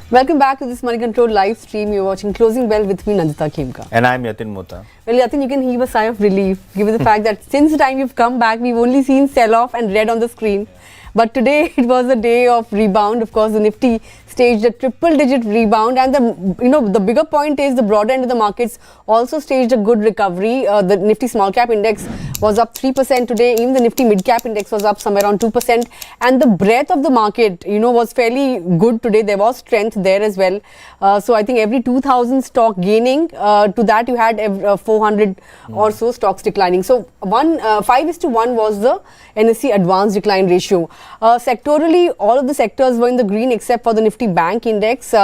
Welcome back to this Moneycontrol live stream. You're watching Closing Bell with me, Nandita Khemka. And I'm Yatin Mota. Well, Yatin, you can heave a sigh of relief given the fact that since the time you've come back, we've only seen sell-off and red on the screen. But today it was a day of rebound. Of course, the Nifty staged a triple-digit rebound, and the bigger point is the broader end of the markets also staged a good recovery. The Nifty Smallcap index was up 3% today. Even the Nifty Midcap index was up somewhere around 2%. And the breadth of the market, was fairly good today. There was strength there as well. So I think every 2,000 stock gaining, to that you had 400 or so stocks declining. So 5:1 was the NSE advanced decline ratio. Sectorally, all of the sectors were in the green except for the Nifty Bank Index.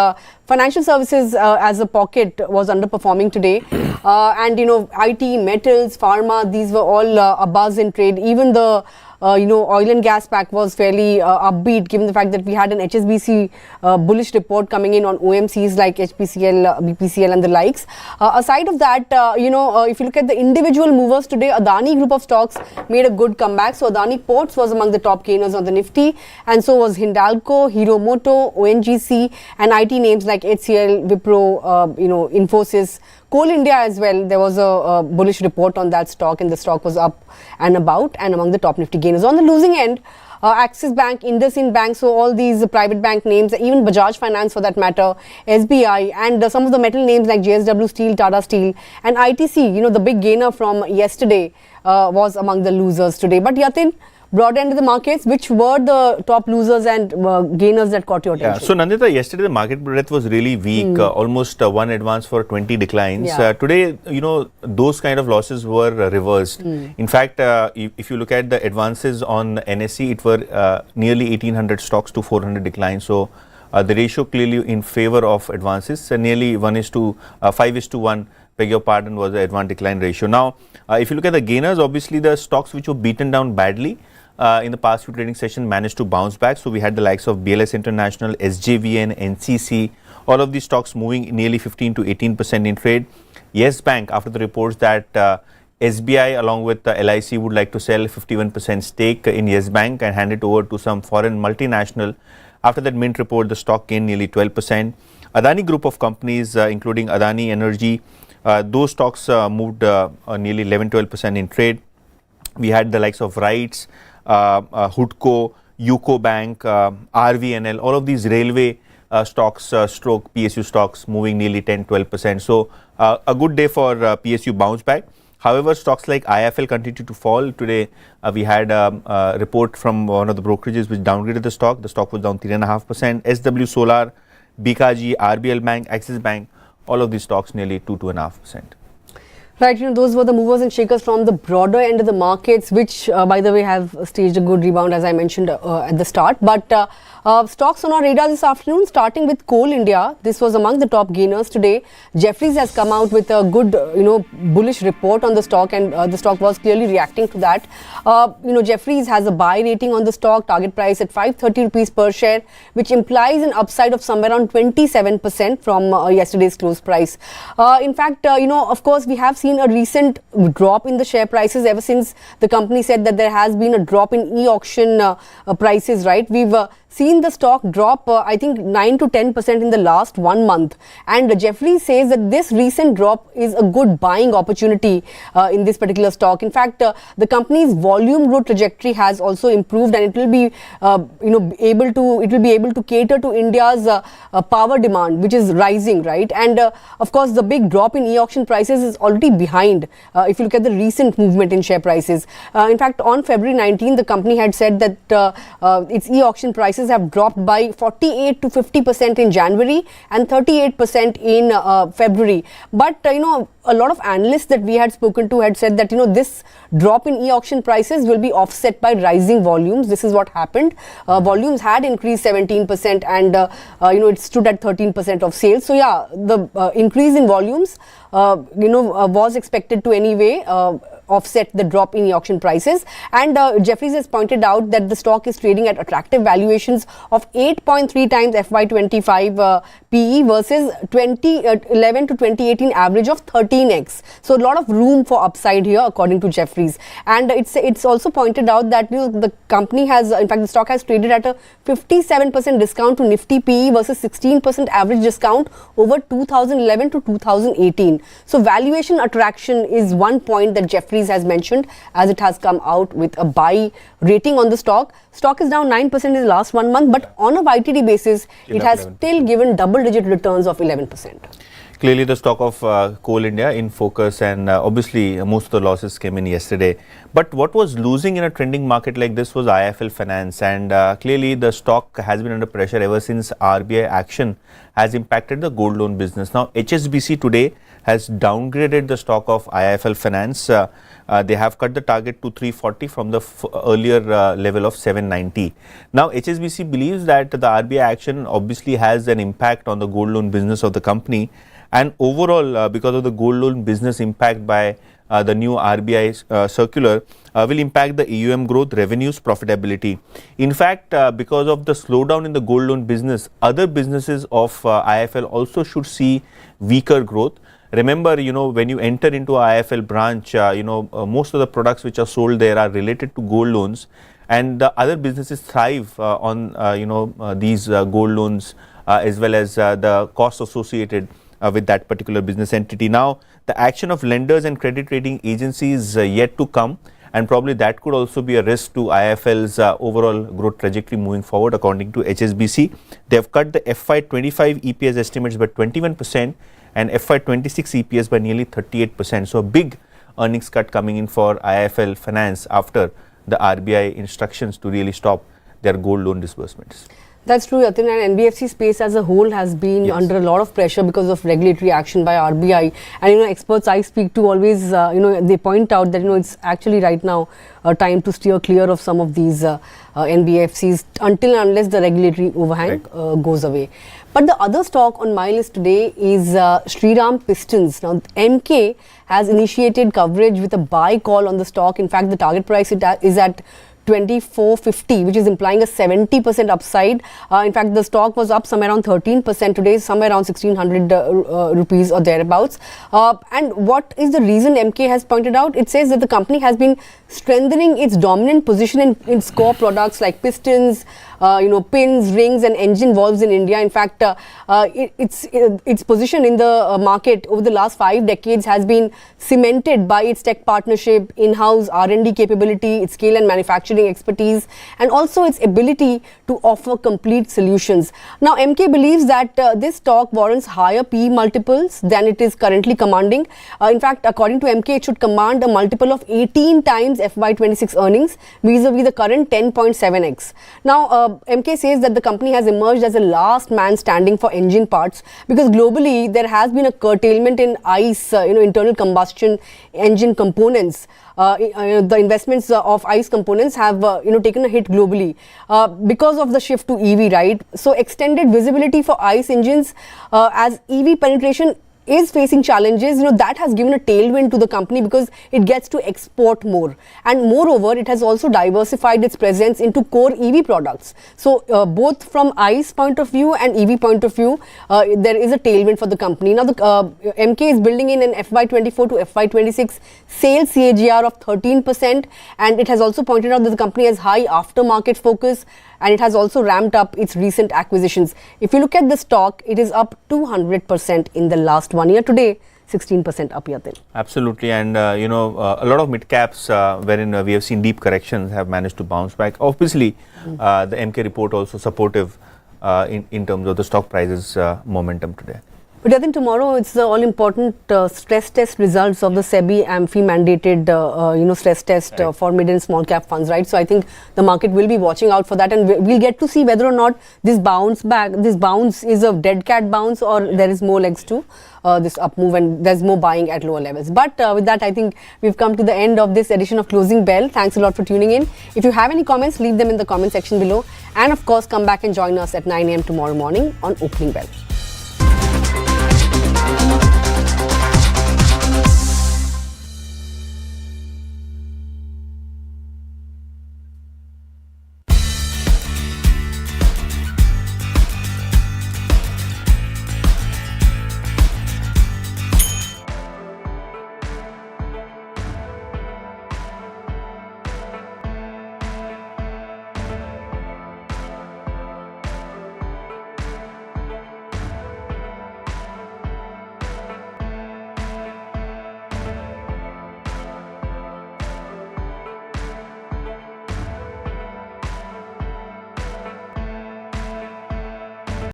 Financial services as a pocket was underperforming today. And, IT, metals, pharma, these were all abuzz in trade. Even the oil and gas pack was fairly upbeat given the fact that we had an HSBC bullish report coming in on OMCs like HPCL, BPCL and the likes. Aside of that, if you look at the individual movers today, Adani group of stocks made a good comeback. So Adani Ports was among the top gainers on the Nifty, and so was Hindalco, Hero Moto, ONGC and IT names like HCL, Wipro, Infosys. Coal India as well, there was a bullish report on that stock, and the stock was up and about and among the top Nifty gainers. On the losing end, Axis Bank, IndusInd Bank, so all these private bank names, even Bajaj Finance for that matter, SBI, and some of the metal names like JSW Steel, Tata Steel, and ITC, the big gainer from yesterday, was among the losers today. But Yatin, broad end of the markets, which were the top losers and gainers that caught your attention? Yeah. So Nandita, yesterday the market breadth was really weak, almost one advance for 20 declines. Yeah. Today, those kind of losses were reversed. In fact, if you look at the advances on NSE, it were nearly 1800 stocks to 400 declines. So the ratio clearly in favor of advances, nearly 5:1. Beg your pardon, was the advance decline ratio. Now, if you look at the gainers, obviously the stocks which were beaten down badly in the past few trading sessions managed to bounce back. So we had the likes of BLS International, SJVN, NCC, all of these stocks moving nearly 15 to 18% in trade. Yes Bank, after the reports that SBI along with LIC would like to sell 51% stake in Yes Bank and hand it over to some foreign multinational. After that mint report, the stock gained nearly 12%. Adani group of companies, including Adani Energy, those stocks moved nearly 11-12% in trade. We had the likes of RITES, Hudco, UCO Bank, RVNL, all of these railway stocks, stroke PSU stocks moving nearly 10-12%. So a good day for PSU bounce back. However, stocks like IIFL continued to fall. Today, we had a report from one of the brokerages which downgraded the stock. The stock was down 3.5%. SW Solar, BKG, RBL Bank, Axis Bank, all of these stocks nearly 2.5%. Right, those were the movers and shakers from the broader end of the markets, which, by the way, have staged a good rebound, as I mentioned at the start. But stocks on our radar this afternoon, starting with Coal India. This was among the top gainers today. Jefferies has come out with a good, bullish report on the stock, and the stock was clearly reacting to that. Jefferies has a buy rating on the stock, target price at 530 rupees per share, which implies an upside of somewhere around 27% from yesterday's close price. In fact, of course, we have seen a recent drop in the share prices ever since the company said that there has been a drop in e-auction prices, right? We've seen the stock drop, I think 9 to 10% in the last 1 month. And Jefferies says that this recent drop is a good buying opportunity in this particular stock. In fact, the company's volume growth trajectory has also improved, and it will be, able to cater to India's power demand, which is rising, right? And of course, the big drop in e-auction prices is already behind. If you look at the recent movement in share prices, in fact, on February 19, the company had said that its e-auction prices have dropped by 48 to 50% in January and 38% in February. But a lot of analysts that we had spoken to had said that this drop in e-auction prices will be offset by rising volumes. This is what happened. Volumes had increased 17% and it stood at 13% of sales. So yeah, the increase in volumes was expected to anyway offset the drop in the auction prices. And Jefferies has pointed out that the stock is trading at attractive valuations of 8.3 times FY25 PE versus 2011 to 2018 average of 13x. So a lot of room for upside here according to Jefferies. And it's also pointed out that the company has, in fact the stock has traded at a 57% discount to Nifty PE versus 16% average discount over 2011 to 2018. So valuation attraction is one point that Jefferies has mentioned as it has come out with a buy rating on the stock. Stock is down 9% in the last 1 month, but on a YTD basis, it has 11%. Still given double-digit returns of 11%. Clearly, the stock of Coal India in focus, and obviously most of the losses came in yesterday. But what was losing in a trending market like this was IIFL Finance, and clearly the stock has been under pressure ever since RBI action has impacted the gold loan business. Now, HSBC today has downgraded the stock of IIFL Finance. They have cut the target to 340 from the earlier level of 790. Now, HSBC believes that the RBI action obviously has an impact on the gold loan business of the company. And overall, because of the gold loan business impact by the new RBI circular, will impact the AUM growth, revenues, profitability. In fact, because of the slowdown in the gold loan business, other businesses of IIFL also should see weaker growth. Remember, when you enter into a IIFL branch, most of the products which are sold there are related to gold loans, and the other businesses thrive on, these gold loans as well as the costs associated with that particular business entity. Now, the action of lenders and credit rating agencies yet to come, and probably that could also be a risk to IIFL's overall growth trajectory moving forward, according to HSBC. They have cut the FY25 EPS estimates by 21% and FY26 EPS by nearly 38%. So a big earnings cut coming in for IIFL Finance after the RBI instructions to really stop their gold loan disbursements. That's true, Yatin, and NBFC space as a whole has been under a lot of pressure because of regulatory action by RBI. And experts I speak to always, they point out that it's actually right now a time to steer clear of some of these NBFCs until and unless the regulatory overhang goes away. But the other stock on my list today is Shriram Pistons. Now, MK has initiated coverage with a buy call on the stock. In fact, the target price is at 24.50, which is implying a 70% upside. In fact, the stock was up somewhere around 13% today, somewhere around 1600 rupees or thereabouts. And what is the reason MK has pointed out? It says that the company has been strengthening its dominant position in its core products like pistons, pins, rings and engine valves in India. In fact, its position in the market over the last 5 decades has been cemented by its tech partnership, in-house R&D capability, its scale and manufacturing expertise, and also its ability to offer complete solutions. Now, MK believes that this stock warrants higher PE multiples than it is currently commanding. In fact, according to MK, it should command a multiple of 18 times FY26 earnings vis-a-vis the current 10.7x. Now, MK says that the company has emerged as a last man standing for engine parts because globally there has been a curtailment in ICE, internal combustion engine components. The investments of ICE components have taken a hit globally because of the shift to EV, right? So extended visibility for ICE engines as EV penetration is facing challenges, that has given a tailwind to the company because it gets to export more. And moreover, it has also diversified its presence into core EV products. So both from ICE point of view and EV point of view, there is a tailwind for the company. Now, the MK is building in an FY24 to FY26 sales CAGR of 13%, and it has also pointed out that the company has high aftermarket focus, and it has also ramped up its recent acquisitions. If you look at the stock, it is up 200% in the last 1 year. Today, 16% up, Yatin. Absolutely, and a lot of mid caps wherein we have seen deep corrections have managed to bounce back. Obviously, the MK report also supportive in terms of the stock prices momentum today. But I think tomorrow it's the all-important stress test results of the SEBI AMFI mandated, stress test for mid and small cap funds, right? So I think the market will be watching out for that, and we'll get to see whether or not this bounce is a dead cat bounce or there is more legs to this up move and there's more buying at lower levels. But with that, I think we've come to the end of this edition of Closing Bell. Thanks a lot for tuning in. If you have any comments, leave them in the comment section below, and of course, come back and join us at 9 a.m. tomorrow morning on Opening Bell.